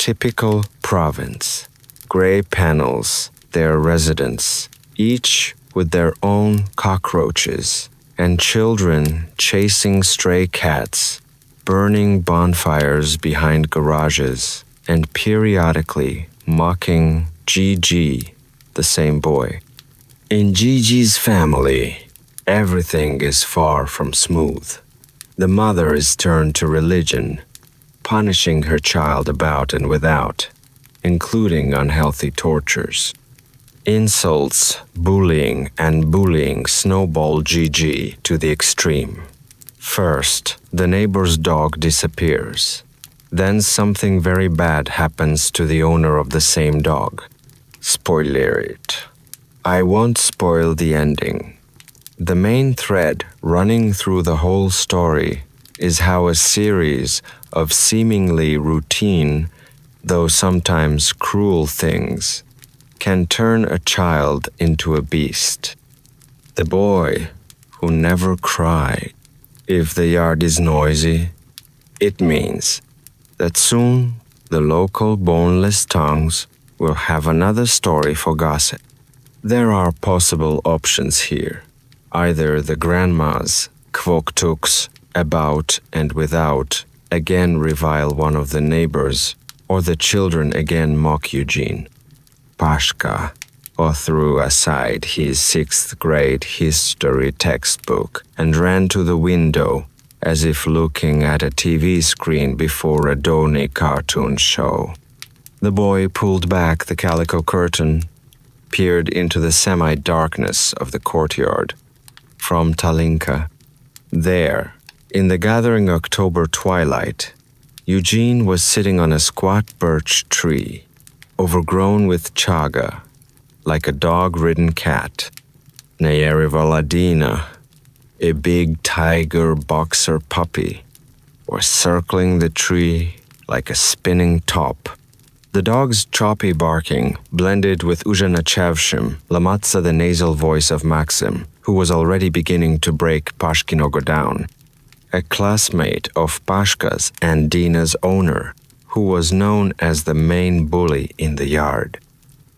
typical province. Gray panels, their residence, each with their own cockroaches, and children chasing stray cats, burning bonfires behind garages, and periodically mocking Gigi, the same boy. In Gigi's family, everything is far from smooth. The mother is turned to religion, punishing her child about and without, including unhealthy tortures. Insults, bullying, and bullying snowball Gigi to the extreme. First, the neighbor's dog disappears. Then something very bad happens to the owner of the same dog. Spoiler it. I won't spoil the ending. The main thread running through the whole story is how a series of seemingly routine, though sometimes cruel things, can turn a child into a beast. The boy who never cried. If the yard is noisy, it means that soon the local boneless tongues will have another story for gossip. There are possible options here. Either the grandmas, kvoktuks, about and without, again revile one of the neighbors, or the children again mock Eugene. Pashka, or threw aside his 6th grade history textbook and ran to the window as if looking at a TV screen before a Donny cartoon show. The boy pulled back the calico curtain, peered into the semi-darkness of the courtyard. From Talinka, there, in the gathering October twilight, Eugene was sitting on a squat birch tree, overgrown with chaga, like a dog-ridden cat. Nayeri Valadina, a big tiger boxer puppy, was circling the tree like a spinning top. The dog's choppy barking blended with Uzhanachevshim, Lamatsa, the nasal voice of Maxim, who was already beginning to break Pashkinogo down, a classmate of Pashka's and Dina's owner, who was known as the main bully in the yard.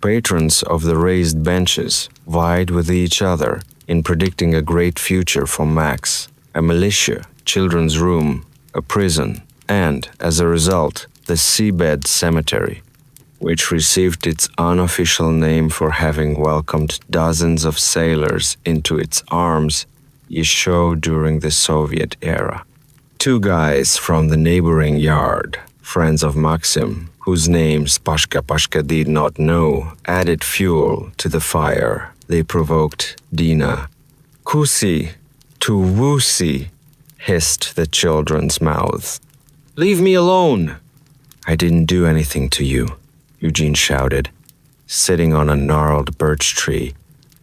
Patrons of the raised benches vied with each other in predicting a great future for Max, a militia, children's room, a prison, and, as a result, the seabed cemetery, which received its unofficial name for having welcomed dozens of sailors into its arms Yesho during the Soviet era. 2 guys from the neighboring yard, friends of Maxim, whose names Pashka did not know, added fuel to the fire they provoked Dina. Kusi, to woosi, hissed the children's mouths. Leave me alone! I didn't do anything to you, Eugene shouted, sitting on a gnarled birch tree,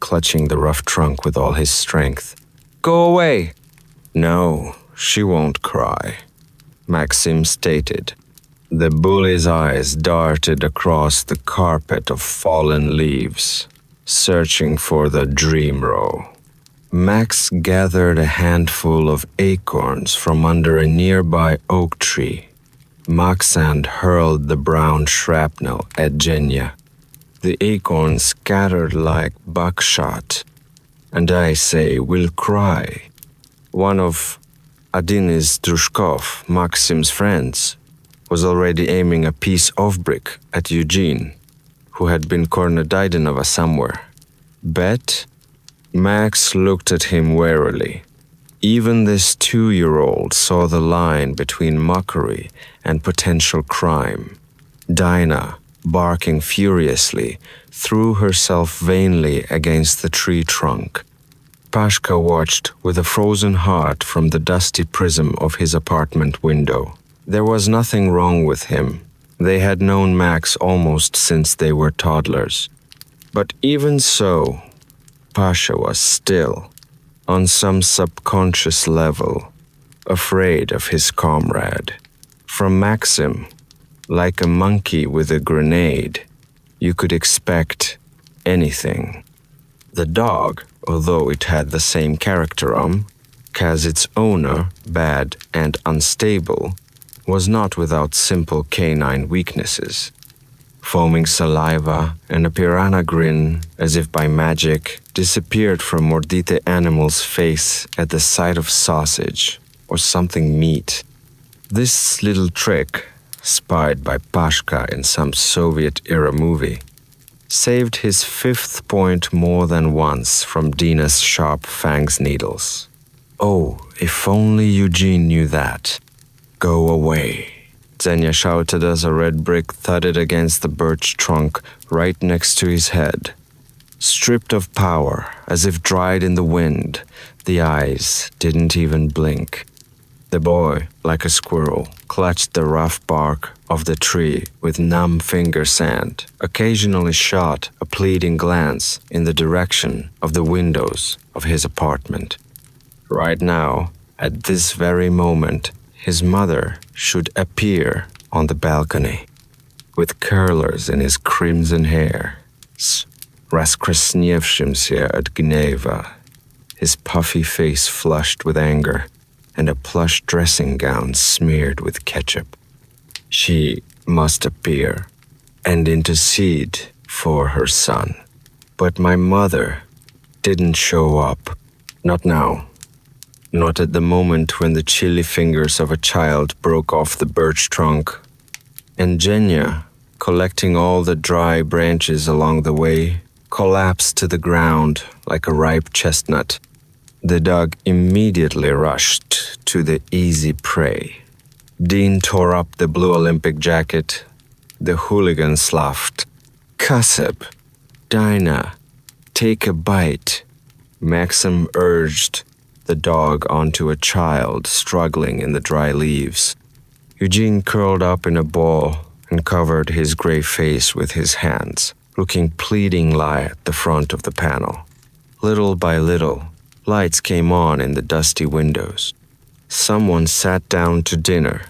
clutching the rough trunk with all his strength. Go away! No, she won't cry, Maxim stated. The bully's eyes darted across the carpet of fallen leaves, searching for the dream row. Max gathered a handful of acorns from under a nearby oak tree. Maxand hurled the brown shrapnel at Genya. The acorns scattered like buckshot. And I say, will cry. One of Adinis Drushkov, Maxim's friends, was already aiming a piece of brick at Eugene, who had been Kornodaidenova somewhere. Bet? Max looked at him warily. Even this 2-year-old saw the line between mockery and potential crime. Dinah, barking furiously, threw herself vainly against the tree trunk. Pashka watched with a frozen heart from the dusty prism of his apartment window. There was nothing wrong with him. They had known Max almost since they were toddlers. But even so, Pasha was still, on some subconscious level, afraid of his comrade. From Maxim, like a monkey with a grenade, you could expect anything. The dog, although it had the same character as its owner, bad and unstable, was not without simple canine weaknesses. Foaming saliva and a piranha grin, as if by magic, disappeared from Mordite Animal's face at the sight of sausage or something meat. This little trick, spied by Pashka in some Soviet-era movie, saved his fifth point more than once from Dina's sharp fangs needles. Oh, if only Eugene knew that. Go away, Xenia shouted as a red brick thudded against the birch trunk right next to his head. Stripped of power, as if dried in the wind, the eyes didn't even blink. The boy, like a squirrel, clutched the rough bark of the tree with numb finger sand, occasionally shot a pleading glance in the direction of the windows of his apartment. Right now, at this very moment, his mother should appear on the balcony, with curlers in his crimson hair, раскрасневшимся от гнева, his puffy face flushed with anger, and a plush dressing gown smeared with ketchup. She must appear and intercede for her son. But my mother didn't show up. Not now. Not at the moment when the chilly fingers of a child broke off the birch trunk. And Genya, collecting all the dry branches along the way, collapsed to the ground like a ripe chestnut. The dog immediately rushed to the easy prey. Dean tore up the blue Olympic jacket. The hooligans laughed. "Kaseb, Dinah, take a bite," Maxim urged the dog onto a child struggling in the dry leaves. Eugene curled up in a ball and covered his gray face with his hands, looking pleadingly at the front of the panel. Little by little, lights came on in the dusty windows. Someone sat down to dinner.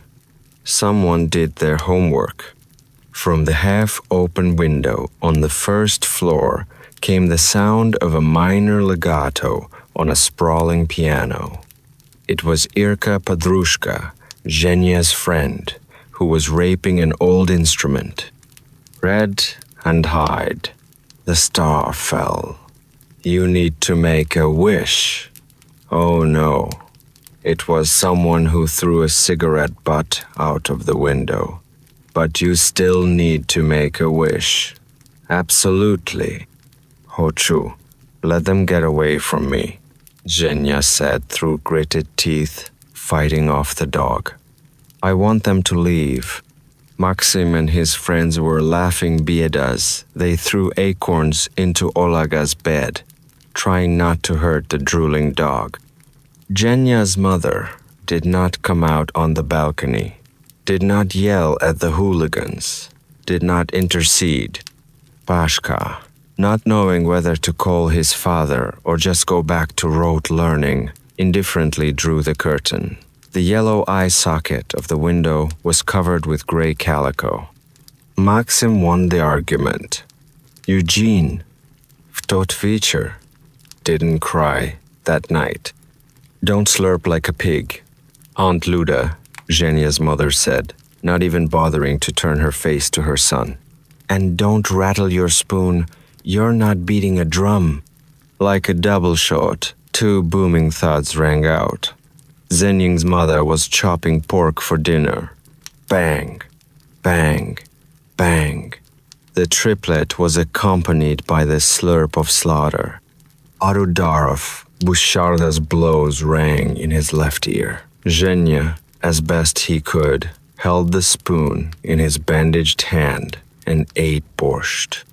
Someone did their homework. From the half-open window on the first floor came the sound of a minor legato on a sprawling piano. It was Irka Padrushka, Zhenya's friend, who was raping an old instrument. Red and hide. The star fell. You need to make a wish. Oh no. It was someone who threw a cigarette butt out of the window. But you still need to make a wish. Absolutely. Hochu, let them get away from me, Zhenya said through gritted teeth, fighting off the dog. I want them to leave. Maxim and his friends were laughing biedas. They threw acorns into Olaga's bed, trying not to hurt the drooling dog. Zhenya's mother did not come out on the balcony, did not yell at the hooligans, did not intercede. Pashka, not knowing whether to call his father or just go back to rote learning, indifferently drew the curtain. The yellow eye socket of the window was covered with gray calico. Maxim won the argument. Eugene, в тот вечер, didn't cry that night. Don't slurp like a pig, Aunt Luda, Zhenya's mother said, not even bothering to turn her face to her son. And don't rattle your spoon. You're not beating a drum. Like a double shot, two booming thuds rang out. Zenying's mother was chopping pork for dinner. Bang, bang, bang. The triplet was accompanied by the slurp of slaughter. Arudarov, Busharda's blows rang in his left ear. Zhenya, as best he could, held the spoon in his bandaged hand and ate borscht.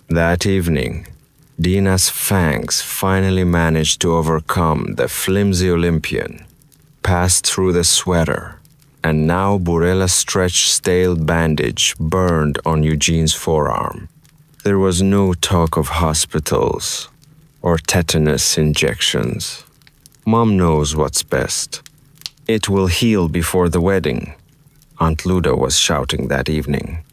That evening, Dina's fangs finally managed to overcome the flimsy Olympian, passed through the sweater, and now Burella's stretched stale bandage burned on Eugene's forearm. There was no talk of hospitals or tetanus injections. Mom knows what's best. It will heal before the wedding, Aunt Luda was shouting that evening.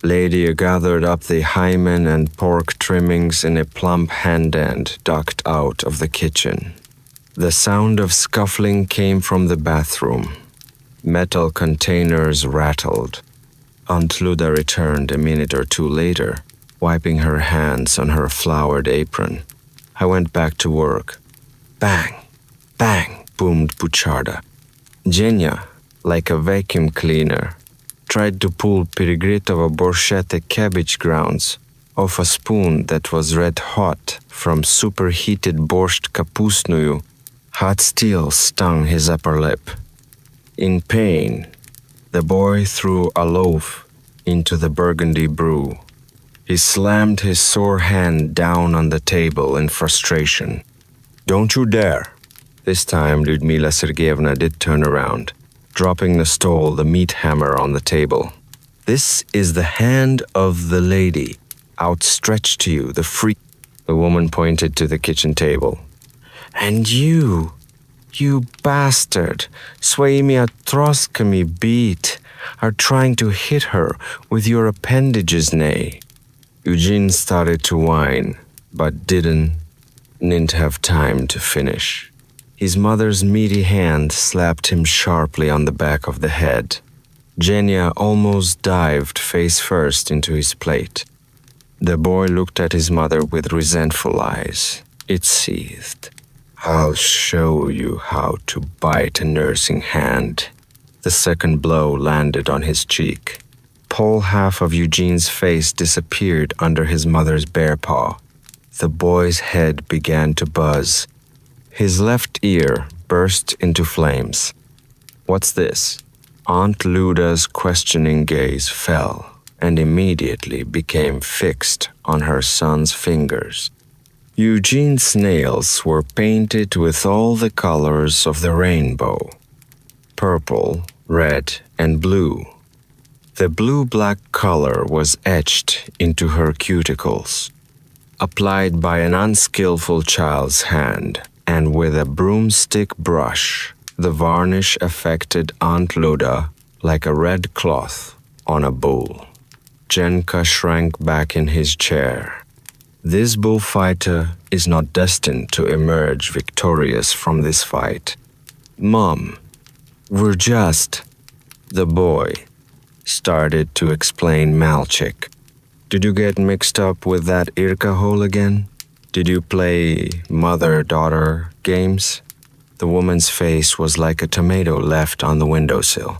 Lydia gathered up the hymen and pork trimmings in a plump hand and ducked out of the kitchen. The sound of scuffling came from the bathroom. Metal containers rattled. Aunt Luda returned a minute or two later, wiping her hands on her flowered apron. I went back to work. Bang! Bang! Boomed Bucharda. Genia, like a vacuum cleaner, tried to pull Pirigritova borshete cabbage grounds off a spoon that was red hot from superheated borscht kapustnuyu. Hot steel stung his upper lip. In pain, the boy threw a loaf into the burgundy brew. He slammed his sore hand down on the table in frustration. Don't you dare! This time Lyudmila Sergeyevna did turn around, dropping the stole the meat hammer on the table. This is the hand of the lady, outstretched to you, the freak. The woman pointed to the kitchen table. And you bastard, swoimi otroskami beat, are trying to hit her with your appendages, nay. Eugene started to whine, but didn't have time to finish. His mother's meaty hand slapped him sharply on the back of the head. Genia almost dived face first into his plate. The boy looked at his mother with resentful eyes. It seethed. I'll show you how to bite a nursing hand. The second blow landed on his cheek. Whole half of Eugene's face disappeared under his mother's bare paw. The boy's head began to buzz. His left ear burst into flames. What's this? Aunt Luda's questioning gaze fell and immediately became fixed on her son's fingers. Eugene's nails were painted with all the colors of the rainbow: purple, red, and blue. The blue-black color was etched into her cuticles, applied by an unskillful child's hand, and with a broomstick brush, the varnish affected Aunt Luda like a red cloth on a bull. Jenka shrank back in his chair. This bullfighter is not destined to emerge victorious from this fight. Mom, we're just... The boy started to explain Malchik. Did you get mixed up with that Irka hole again? Did you play mother-daughter games? The woman's face was like a tomato left on the windowsill.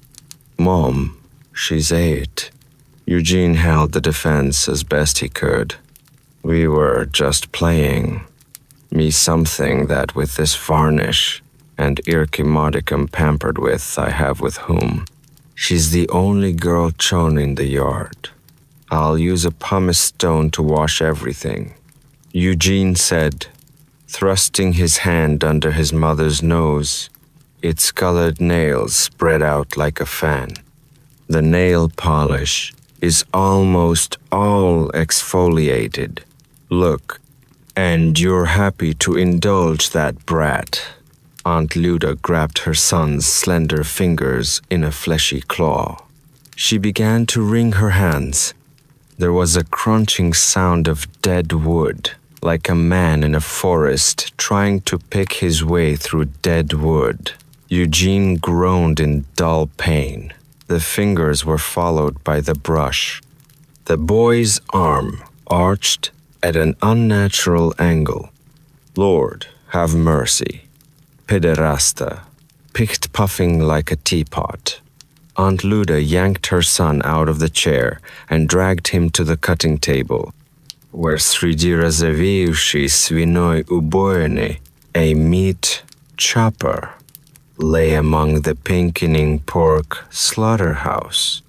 Mom, she's 8. Eugene held the defense as best he could. We were just playing. Me something that with this varnish and Irki modicum pampered with I have with whom. She's the only girl chon in the yard. I'll use a pumice stone to wash everything, Eugene said, thrusting his hand under his mother's nose. Its colored nails spread out like a fan. The nail polish is almost all exfoliated. Look, and you're happy to indulge that brat. Aunt Luda grabbed her son's slender fingers in a fleshy claw. She began to wring her hands. There was a crunching sound of dead wood, like a man in a forest trying to pick his way through dead wood. Eugene groaned in dull pain. The fingers were followed by the brush. The boy's arm arched at an unnatural angle. Lord, have mercy. Pederasta, picked puffing like a teapot. Aunt Luda yanked her son out of the chair and dragged him to the cutting table, where sredi razavivshi svinoi uboyne, a meat chopper, lay among the pinkening pork slaughterhouse.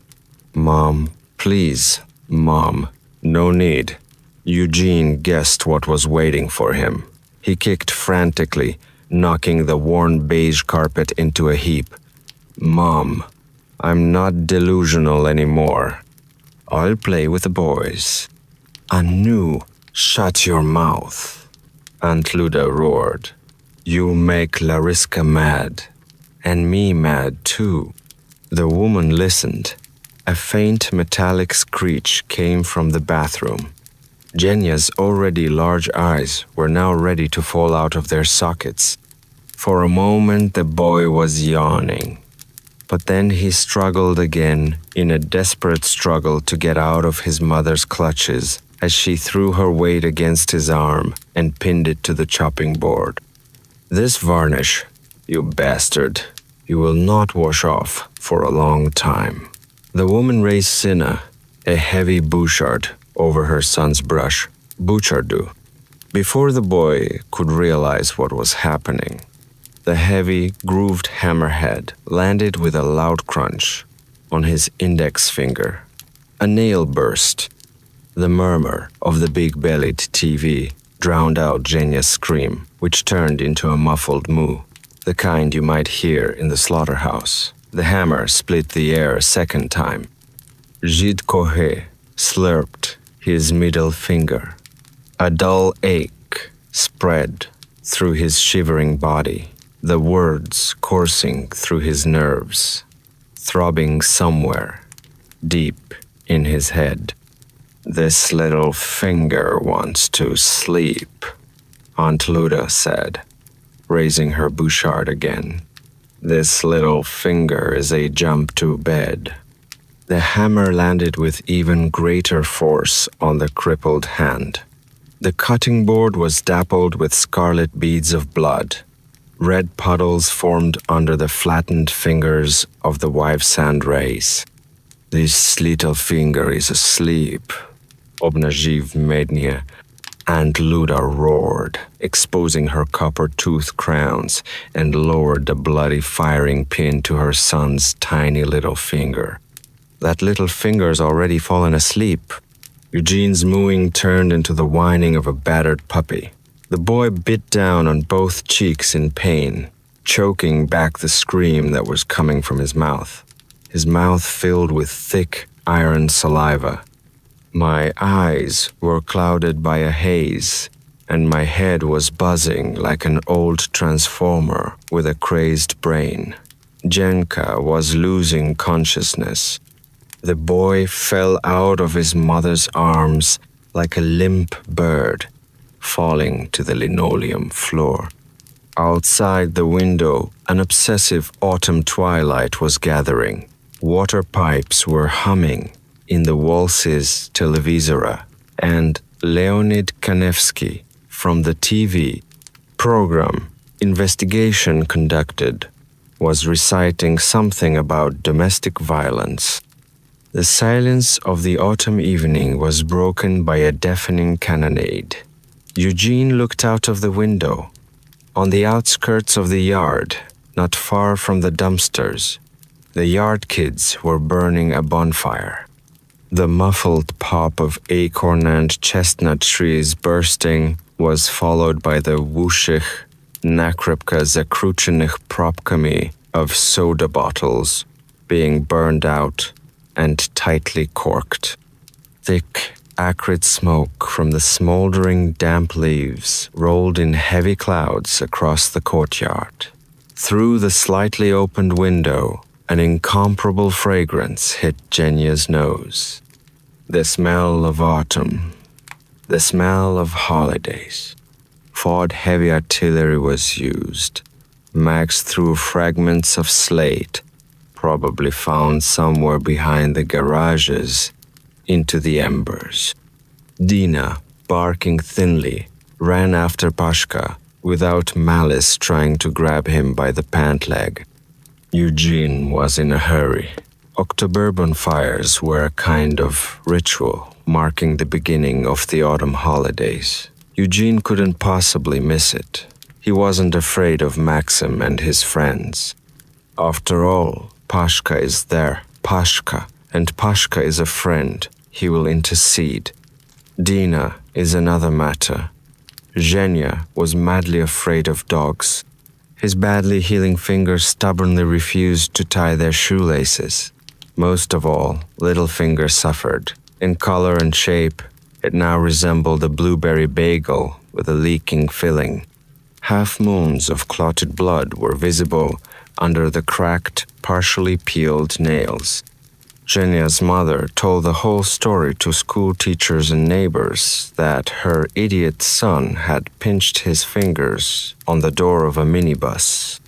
Mom, please, Mom, no need. Eugene guessed what was waiting for him. He kicked frantically, knocking the worn beige carpet into a heap. Mom, I'm not delusional anymore. I'll play with the boys. Anu, shut your mouth. Aunt Luda roared. You make Lariska mad. And me mad too. The woman listened. A faint metallic screech came from the bathroom. Genia's already large eyes were now ready to fall out of their sockets. For a moment the boy was yawning. But then he struggled again in a desperate struggle to get out of his mother's clutches as she threw her weight against his arm and pinned it to the chopping board. "This varnish, you bastard, you will not wash off for a long time." The woman raised Sinna, a heavy bouchard, over her son's brush, bouchardu. Before the boy could realize what was happening, the heavy, grooved hammerhead landed with a loud crunch on his index finger. A nail burst. The murmur of the big-bellied TV drowned out Jenya's scream, which turned into a muffled moo, the kind you might hear in the slaughterhouse. The hammer split the air a second time. Gide Kohe slurped his middle finger. A dull ache spread through his shivering body, the words coursing through his nerves, throbbing somewhere deep in his head. "This little finger wants to sleep," Aunt Luda said, raising her bouchard again. "This little finger is a jump to bed." The hammer landed with even greater force on the crippled hand. The cutting board was dappled with scarlet beads of blood. Red puddles formed under the flattened fingers of the wife's hand race. "This little finger is asleep," Obnajiv Mednia. Aunt Luda roared, exposing her copper-toothed crowns, and lowered the bloody firing pin to her son's tiny little finger. "That little finger's already fallen asleep." Eugene's mooing turned into the whining of a battered puppy. The boy bit down on both cheeks in pain, choking back the scream that was coming from his mouth filled with thick, iron saliva. My eyes were clouded by a haze, and my head was buzzing like an old transformer with a crazed brain. Jenka was losing consciousness. The boy fell out of his mother's arms like a limp bird, falling to the linoleum floor. Outside the window, an obsessive autumn twilight was gathering. Water pipes were humming in the Wals's televisora, and Leonid Kanevsky from the TV program Investigation Conducted was reciting something about domestic violence. The silence of the autumn evening was broken by a deafening cannonade. Eugene looked out of the window. On the outskirts of the yard, not far from the dumpsters, the yard kids were burning a bonfire. The muffled pop of acorn and chestnut trees bursting was followed by the whooshich, nakrepka zakruchenych propkami of soda bottles being burned out and tightly corked. Thick, acrid smoke from the smoldering damp leaves rolled in heavy clouds across the courtyard. Through the slightly opened window, an incomparable fragrance hit Jenya's nose. The smell of autumn, the smell of holidays. Fought heavy artillery was used. Max threw fragments of slate, probably found somewhere behind the garages, into the embers. Dina, barking thinly, ran after Pashka without malice trying to grab him by the pant leg. Eugene was in a hurry. October bonfires were a kind of ritual marking the beginning of the autumn holidays. Eugene couldn't possibly miss it. He wasn't afraid of Maxim and his friends. After all, Pashka is there, Pashka, and Pashka is a friend. He will intercede. Dina is another matter. Zhenya was madly afraid of dogs. His badly healing fingers stubbornly refused to tie their shoelaces. Most of all, Littlefinger suffered. In color and shape, it now resembled a blueberry bagel with a leaking filling. Half-moons of clotted blood were visible under the cracked, partially peeled nails. Jenya's mother told the whole story to school teachers and neighbors that her idiot son had pinched his fingers on the door of a minibus.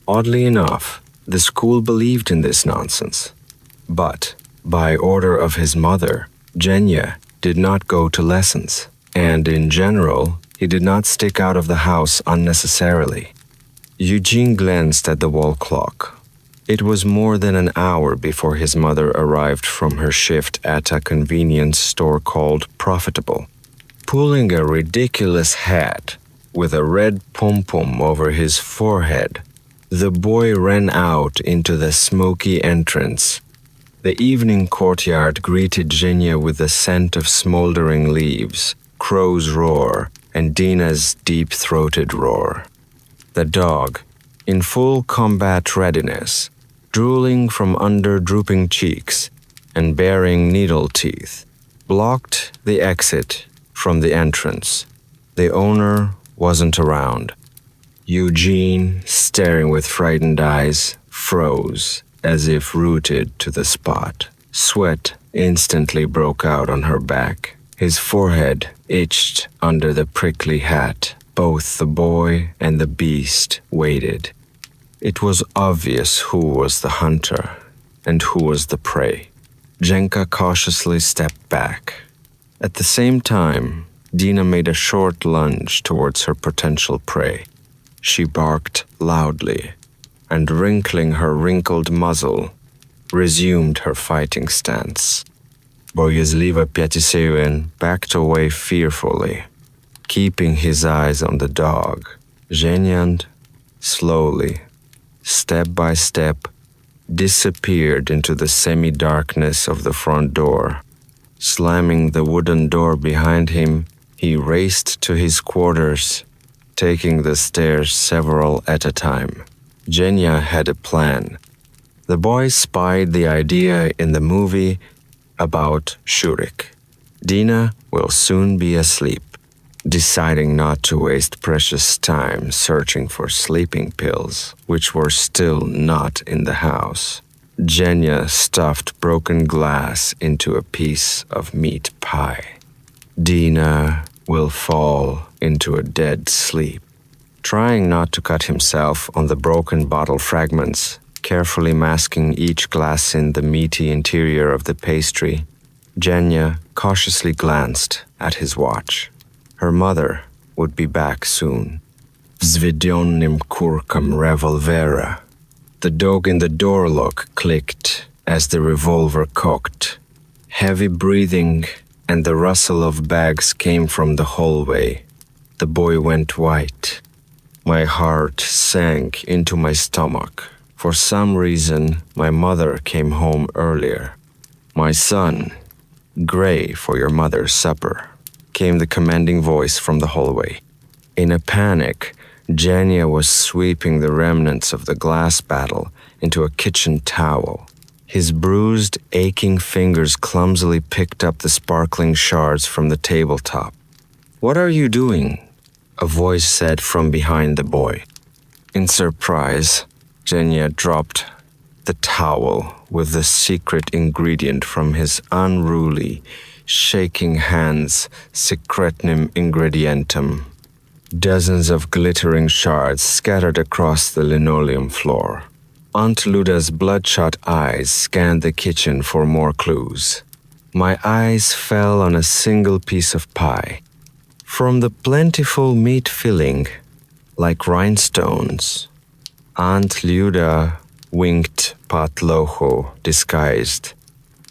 Oddly enough, The school believed in this nonsense. But, by order of his mother, Genya did not go to lessons, and in general, he did not stick out of the house unnecessarily. Eugene glanced at the wall clock. It was more than an hour before his mother arrived from her shift at a convenience store called Profitable. Pulling a ridiculous hat with a red pom-pom over his forehead, the boy ran out into the smoky entrance. The evening courtyard greeted Genya with the scent of smoldering leaves, crow's roar, and Dina's deep-throated roar. The dog, in full combat readiness, drooling from under drooping cheeks and baring needle teeth, blocked the exit from the entrance. The owner wasn't around. Eugene, staring with frightened eyes, froze as if rooted to the spot. Sweat instantly broke out on her back. His forehead itched under the prickly hat. Both the boy and the beast waited. It was obvious who was the hunter and who was the prey. Jenka cautiously stepped back. At the same time, Dina made a short lunge towards her potential prey. She barked loudly, and wrinkling her wrinkled muzzle, resumed her fighting stance. Boязливо Pятисевin backed away fearfully, keeping his eyes on the dog. Zhenyand, slowly, step by step, disappeared into the semi-darkness of the front door. Slamming the wooden door behind him, he raced to his quarters, taking the stairs several at a time. Genya had a plan. The boy spied the idea in the movie about Shurik. Dina will soon be asleep. Deciding not to waste precious time searching for sleeping pills, which were still not in the house, Genya stuffed broken glass into a piece of meat pie. Dina will fall into a dead sleep. Trying not to cut himself on the broken bottle fragments, carefully masking each glass in the meaty interior of the pastry, Genya cautiously glanced at his watch. Her mother would be back soon. Wzwiedzionym kurkom revolvera. The dog in the door lock clicked as the revolver cocked. Heavy breathing and the rustle of bags came from the hallway. The boy went white. My heart sank into my stomach. For some reason, my mother came home earlier. "My son, gray for your mother's supper," came the commanding voice from the hallway. In a panic, Genya was sweeping the remnants of the glass battle into a kitchen towel. His bruised, aching fingers clumsily picked up the sparkling shards from the tabletop. "What are you doing?" a voice said from behind the boy. In surprise, Genya dropped the towel with the secret ingredient from his unruly, shaking hands, secretum ingredientum. Dozens of glittering shards scattered across the linoleum floor. Aunt Luda's bloodshot eyes scanned the kitchen for more clues. My eyes fell on a single piece of pie. From the plentiful meat filling, like rhinestones, Aunt Luda winked patloho disguised,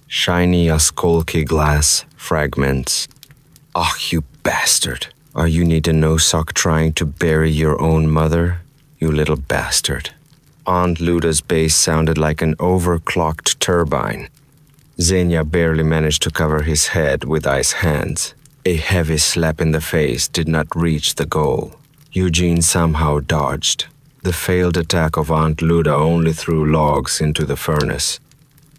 shiny askolki glass fragments. "Ah, you bastard! Are you need a no-sock trying to bury your own mother, you little bastard?" Aunt Luda's bass sounded like an overclocked turbine. Xenia barely managed to cover his head with ice hands. A heavy slap in the face did not reach the goal. Eugene somehow dodged. The failed attack of Aunt Luda only threw logs into the furnace.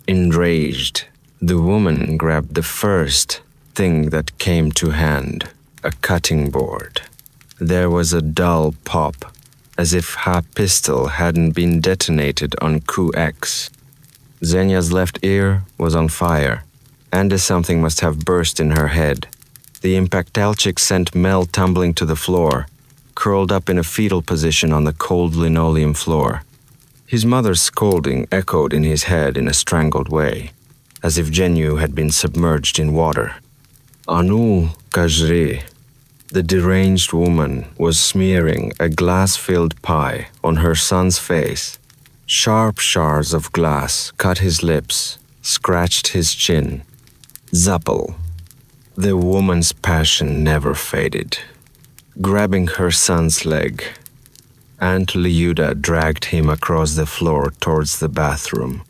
Enraged, the woman grabbed the first thing that came to hand, a cutting board. There was a dull pop, as if her pistol hadn't been detonated on Coup X. Xenia's left ear was on fire, and something must have burst in her head. The impactalchik sent Mel tumbling to the floor, curled up in a fetal position on the cold linoleum floor. His mother's scolding echoed in his head in a strangled way, as if Genu had been submerged in water. Anu Kajri. The deranged woman was smearing a glass-filled pie on her son's face. Sharp shards of glass cut his lips, scratched his chin. Zappel. The woman's passion never faded. Grabbing her son's leg, Aunt Liuda dragged him across the floor towards the bathroom.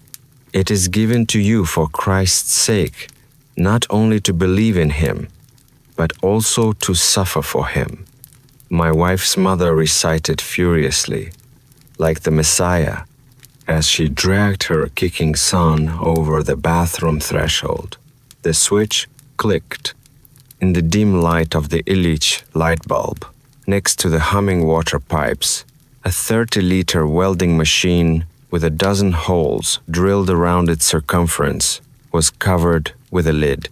It is given to you for Christ's sake, not only to believe in him, but also to suffer for him. My wife's mother recited furiously, like the Messiah, as she dragged her kicking son over the bathroom threshold. The switch clicked. In the dim light of the Illich light bulb, next to the humming water pipes, a 30-liter welding machine with a dozen holes drilled around its circumference was covered with a lid.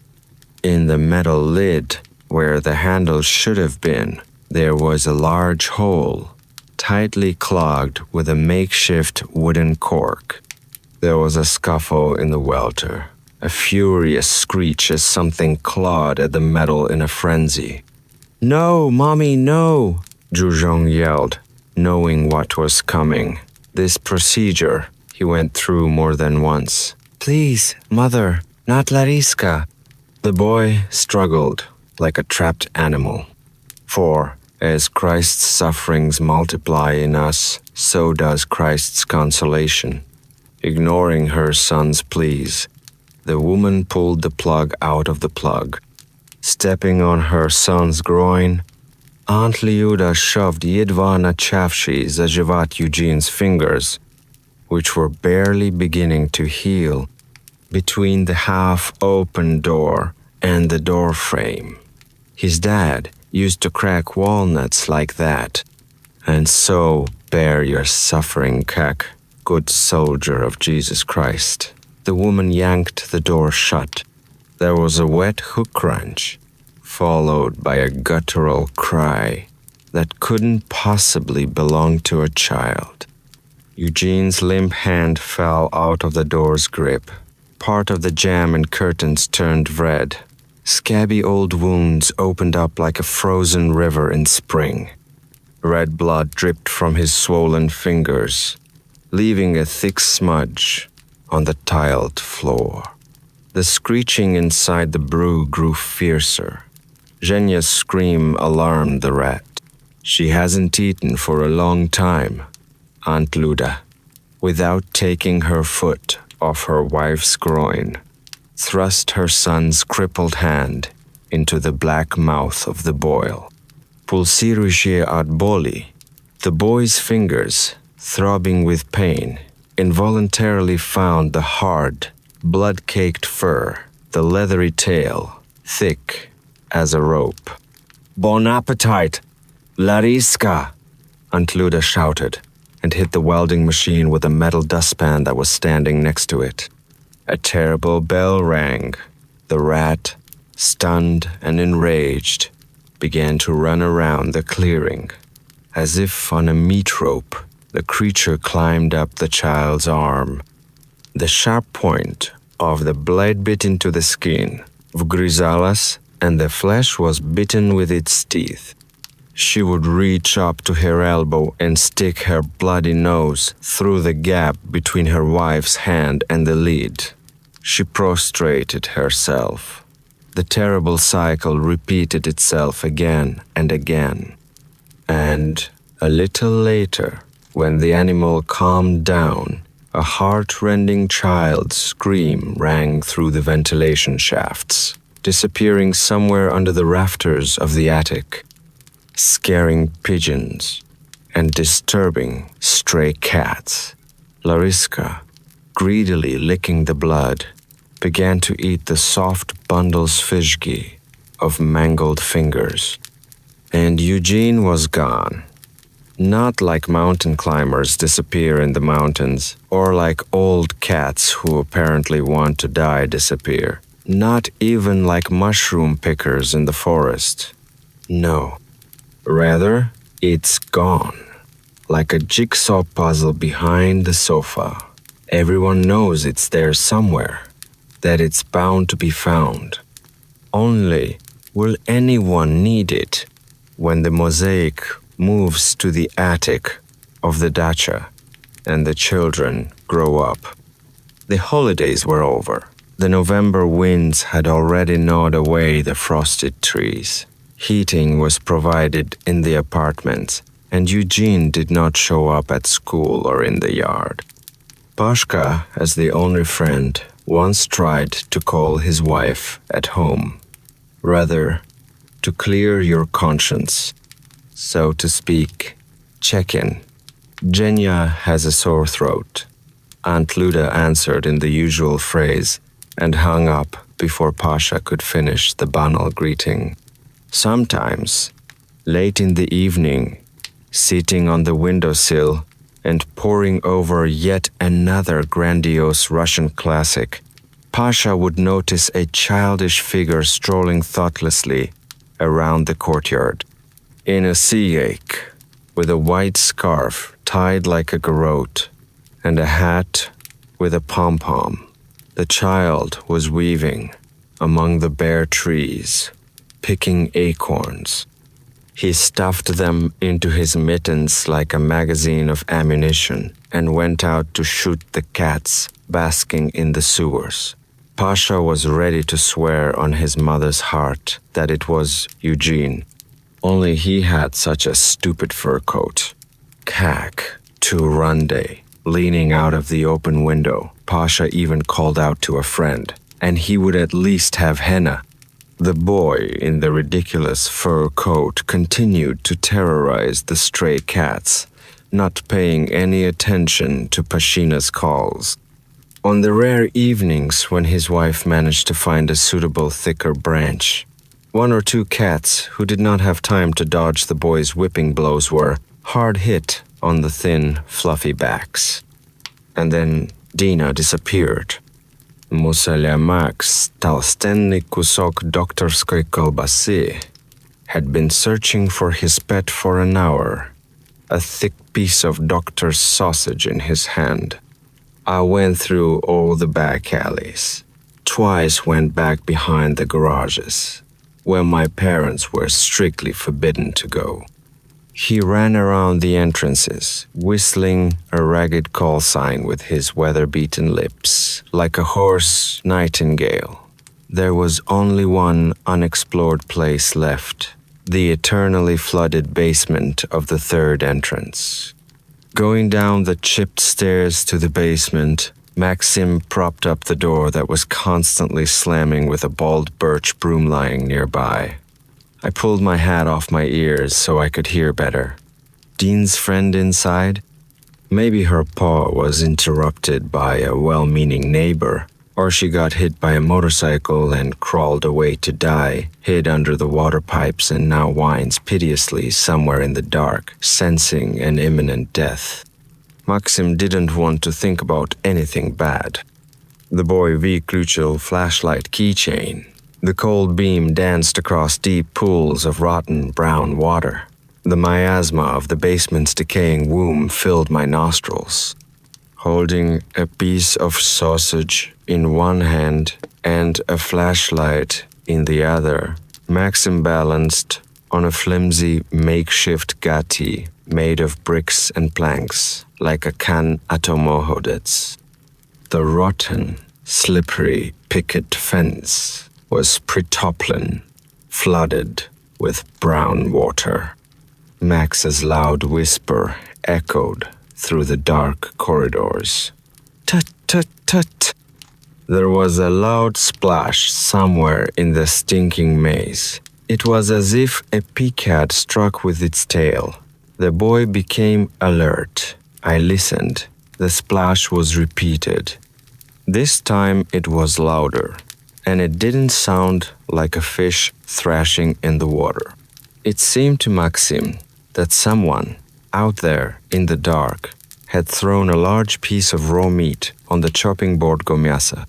In the metal lid, where the handle should have been, there was a large hole, tightly clogged with a makeshift wooden cork. There was a scuffle in the welter, a furious screech as something clawed at the metal in a frenzy. "No, Mommy, no!" Zhuzhong yelled, knowing what was coming. This procedure he went through more than once. "Please, Mother, not Lariska." The boy struggled like a trapped animal. For, as Christ's sufferings multiply in us, so does Christ's consolation. Ignoring her son's pleas, the woman pulled the plug out of the plug. Stepping on her son's groin, Aunt Liuda shoved Yedva nachavshi zajivat Eugene's fingers, which were barely beginning to heal, between the half-open door and the door frame. His dad used to crack walnuts like that. And so bear your suffering, Kak, good soldier of Jesus Christ. The woman yanked the door shut. There was a wet hook crunch, followed by a guttural cry that couldn't possibly belong to a child. Eugene's limp hand fell out of the door's grip. Part of the jamb and curtains turned red. Scabby old wounds opened up like a frozen river in spring. Red blood dripped from his swollen fingers, leaving a thick smudge on the tiled floor. The screeching inside the brew grew fiercer. Zhenya's scream alarmed the rat. "She hasn't eaten for a long time," Aunt Luda, without taking her foot off her wife's groin, thrust her son's crippled hand into the black mouth of the boil. Pulsirushie ad boli, the boy's fingers, throbbing with pain, involuntarily found the hard, blood-caked fur, the leathery tail, thick as a rope. "Bon appetite, Lariska!" Aunt Luda shouted, and hit the welding machine with a metal dustpan that was standing next to it. A terrible bell rang. The rat, stunned and enraged, began to run around the clearing. As if on a meat rope, the creature climbed up the child's arm. The sharp point of the blade bit into the skin, vgrizalas, and the flesh was bitten with its teeth. She would reach up to her elbow and stick her bloody nose through the gap between her wife's hand and the lid. She prostrated herself. The terrible cycle repeated itself again and again. And a little later, when the animal calmed down, a heart-rending child's scream rang through the ventilation shafts, disappearing somewhere under the rafters of the attic, scaring pigeons and disturbing stray cats. Lariska, greedily licking the blood, began to eat the soft bundles fizhgi of mangled fingers. And Eugene was gone. Not like mountain climbers disappear in the mountains, or like old cats who apparently want to die disappear. Not even like mushroom pickers in the forest. No. Rather, it's gone. like a jigsaw puzzle behind the sofa. Everyone knows it's there somewhere, that it's bound to be found. Only will anyone need it when the mosaic moves to the attic of the dacha and the children grow up. The holidays were over. The November winds had already gnawed away the frosted trees. Heating was provided in the apartments, and Eugene did not show up at school or in the yard. Pashka, as the only friend, once tried to call his wife at home. Rather, to clear your conscience, so to speak, check in. Genya has a sore throat. Aunt Luda answered in the usual phrase and hung up before Pasha could finish the banal greeting. Sometimes, late in the evening, sitting on the windowsill and poring over yet another grandiose Russian classic, Pasha would notice a childish figure strolling thoughtlessly around the courtyard. In a sea-ache, with a white scarf tied like a garrote, and a hat with a pom-pom, the child was weaving among the bare trees, picking acorns. He stuffed them into his mittens like a magazine of ammunition and went out to shoot the cats basking in the sewers. Pasha was ready to swear on his mother's heart that it was Eugene. Only he had such a stupid fur coat. Kak, Turande. Leaning out of the open window, Pasha even called out to a friend, and he would at least have henna. The boy in the ridiculous fur coat continued to terrorize the stray cats, not paying any attention to Pashina's calls. On the rare evenings when his wife managed to find a suitable thicker branch, one or two cats who did not have time to dodge the boy's whipping blows were hard hit on the thin, fluffy backs. And then Dina disappeared. Musalia Max, толстенный кусок докторской колбасы, had been searching for his pet for an hour, a thick piece of doctor's sausage in his hand. I went through all the back alleys, twice went back behind the garages, where my parents were strictly forbidden to go. He ran around the entrances, whistling a ragged call sign with his weather-beaten lips, like a hoarse nightingale. There was only one unexplored place left, the eternally flooded basement of the third entrance. Going down the chipped stairs to the basement, Maxim propped up the door that was constantly slamming with a bald birch broom lying nearby. I pulled my hat off my ears so I could hear better. Dean's friend inside? Maybe her paw was interrupted by a well-meaning neighbor, or she got hit by a motorcycle and crawled away to die, hid under the water pipes and now whines piteously somewhere in the dark, sensing an imminent death. Maxim didn't want to think about anything bad. The boy vyključil flashlight keychain. The cold beam danced across deep pools of rotten brown water. The miasma of the basement's decaying womb filled my nostrils. Holding a piece of sausage in one hand and a flashlight in the other, Maxim balanced on a flimsy makeshift gati made of bricks and planks, like a can atomohodets. The rotten, slippery picket fence was pretoplin, flooded with brown water. Max's loud whisper echoed through the dark corridors. Tut, tut, tut. There was a loud splash somewhere in the stinking maze. It was as if a peacat struck with its tail. The boy became alert. I listened. The splash was repeated. This time it was louder, and it didn't sound like a fish thrashing in the water. It seemed to Maxim that someone, out there in the dark, had thrown a large piece of raw meat on the chopping board Gomyasa.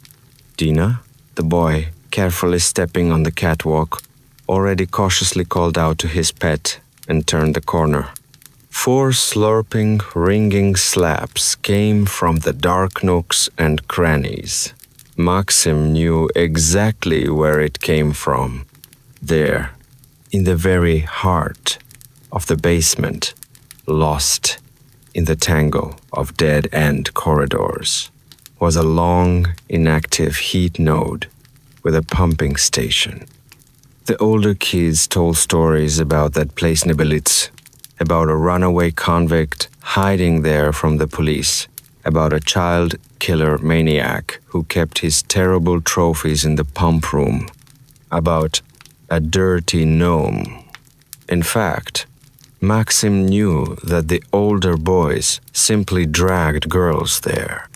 Dina, the boy, carefully stepping on the catwalk, already cautiously called out to his pet and turned the corner. 4 slurping, ringing slaps came from the dark nooks and crannies. Maxim knew exactly where it came from. There, in the very heart of the basement, lost in the tangle of dead-end corridors, was a long, inactive heat node with a pumping station. The older kids told stories about that place Nibelitz, about a runaway convict hiding there from the police, about a child killer maniac who kept his terrible trophies in the pump room, about a dirty gnome. In fact, Maxim knew that the older boys simply dragged girls there.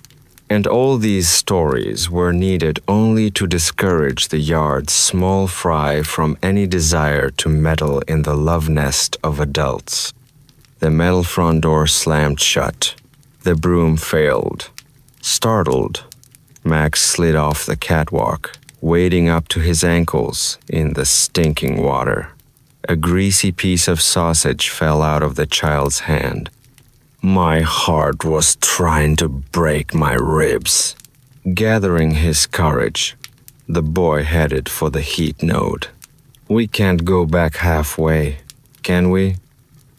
And all these stories were needed only to discourage the yard's small fry from any desire to meddle in the love nest of adults. The metal front door slammed shut. The broom failed. Startled, Max slid off the catwalk, wading up to his ankles in the stinking water. A greasy piece of sausage fell out of the child's hand. My heart was trying to break my ribs. Gathering his courage, the boy headed for the heat node. We can't go back halfway, can we?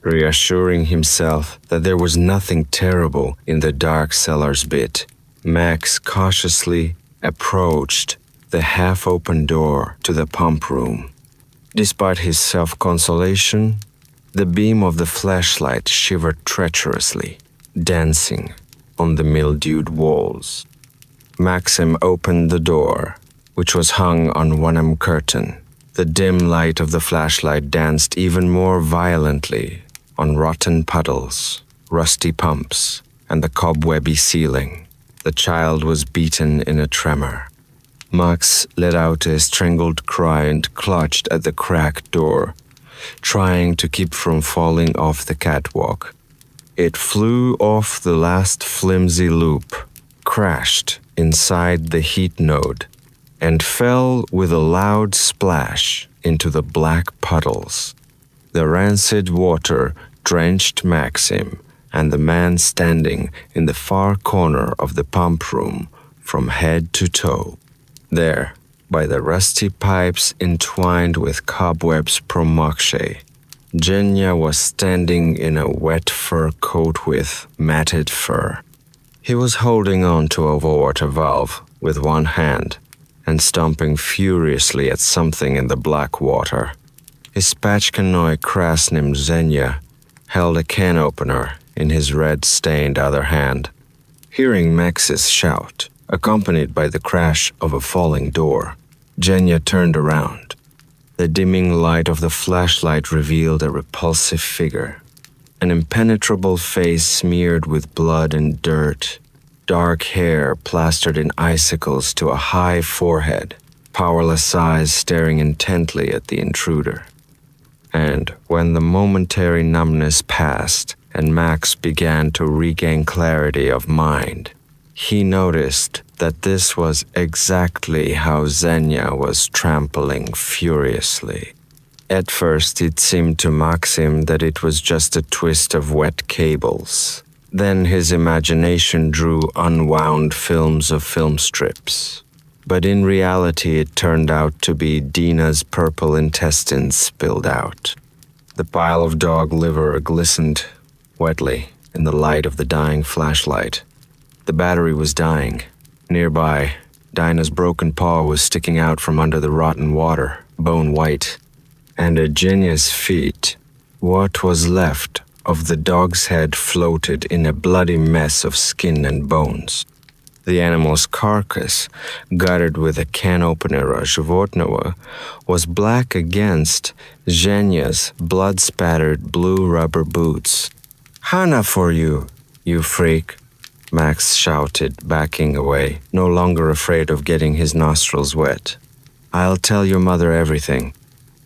Reassuring himself that there was nothing terrible in the dark cellar's bit, Max cautiously approached the half-open door to the pump room. Despite his self-consolation, the beam of the flashlight shivered treacherously, dancing on the mildewed walls. Maxim opened the door, which was hung on one curtain. The dim light of the flashlight danced even more violently on rotten puddles, rusty pumps, and the cobwebby ceiling. The child was beaten in a tremor. Max let out a strangled cry and clutched at the cracked door, trying to keep from falling off the catwalk. It flew off the last flimsy loop, crashed inside the heat node, and fell with a loud splash into the black puddles. The rancid water drenched Maxim and the man standing in the far corner of the pump room from head to toe. There, by the rusty pipes entwined with cobwebs pro mokshe, Genya was standing in a wet fur coat with matted fur. He was holding on to a water valve with one hand and stomping furiously at something in the black water. His Pachkanoi Krasnym Zenya held a can opener in his red-stained other hand. Hearing Max's shout, accompanied by the crash of a falling door, Genya turned around. The dimming light of the flashlight revealed a repulsive figure, an impenetrable face smeared with blood and dirt, dark hair plastered in icicles to a high forehead, powerless eyes staring intently at the intruder. And when the momentary numbness passed and Max began to regain clarity of mind, he noticed that this was exactly how Xenia was trampling furiously. At first it seemed to Maxim that it was just a twist of wet cables. Then his imagination drew unwound films of film strips. But in reality it turned out to be Dina's purple intestines spilled out. The pile of dog liver glistened wetly in the light of the dying flashlight. The battery was dying. Nearby, Dinah's broken paw was sticking out from under the rotten water, bone white. And at Genya's feet, what was left of the dog's head floated in a bloody mess of skin and bones. The animal's carcass, guttered with a can opener or животного, was black against Genya's blood-spattered blue rubber boots. "Hana for you, you freak!" Max shouted, backing away, no longer afraid of getting his nostrils wet. "I'll tell your mother everything."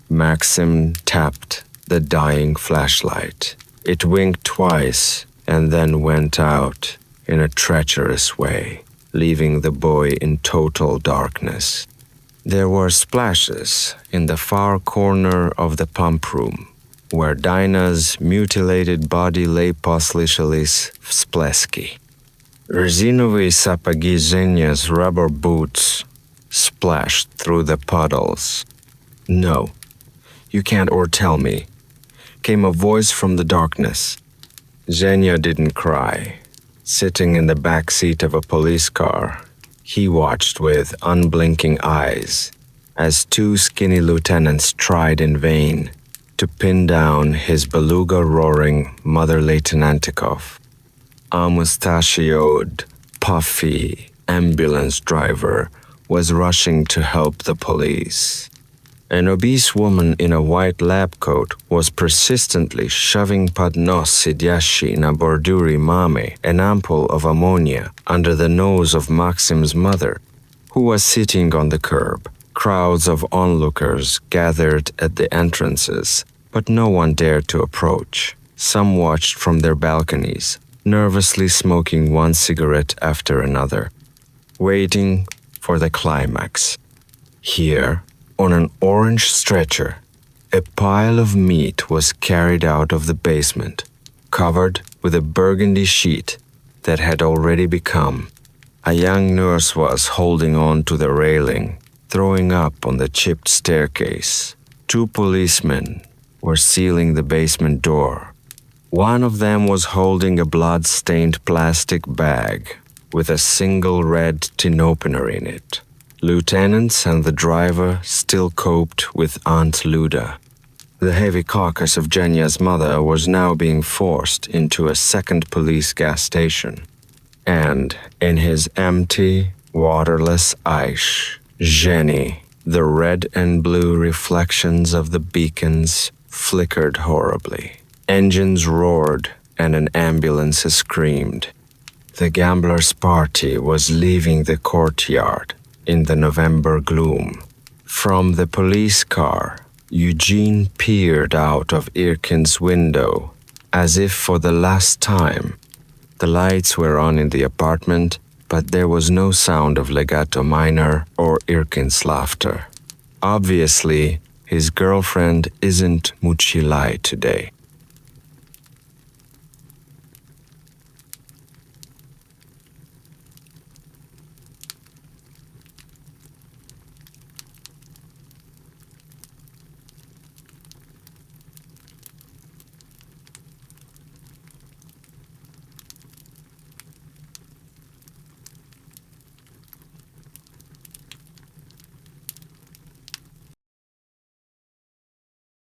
Maxim tapped the dying flashlight. It winked twice and then went out in a treacherous way, leaving the boy in total darkness. There were splashes in the far corner of the pump room, where Dinah's mutilated body lay poslyshali's spleski. Резиновые сапоги Zenia's rubber boots splashed through the puddles. "No, you can't or tell me," came a voice from the darkness. Zenia didn't cry. Sitting in the back seat of a police car, he watched with unblinking eyes as two skinny lieutenants tried in vain to pin down his beluga-roaring Mother Leitenantikov. A mustachioed, puffy ambulance driver was rushing to help the police. An obese woman in a white lab coat was persistently shoving под нос сидящей на бордюре мамы an ampoule of ammonia under the nose of Maxim's mother, who was sitting on the curb. Crowds of onlookers gathered at the entrances, but no one dared to approach. Some watched from their balconies, nervously smoking one cigarette after another, waiting for the climax. Here, on an orange stretcher, a pile of meat was carried out of the basement, covered with a burgundy sheet that had already become. A young nurse was holding on to the railing, throwing up on the chipped staircase. Two policemen were sealing the basement door. One of them was holding a blood-stained plastic bag with a single red tin opener in it. Lieutenants and the driver still coped with Aunt Luda. The heavy carcass of Jenya's mother was now being forced into a second police gas station. And in his empty, waterless Aish, Jenny, the red and blue reflections of the beacons flickered horribly. Engines roared and an ambulance screamed. The gamblers' party was leaving the courtyard in the November gloom. From the police car, Eugene peered out of Irkin's window, as if for the last time. The lights were on in the apartment, but there was no sound of Legato Minor or Irkin's laughter. Obviously, his girlfriend isn't Muchilai today.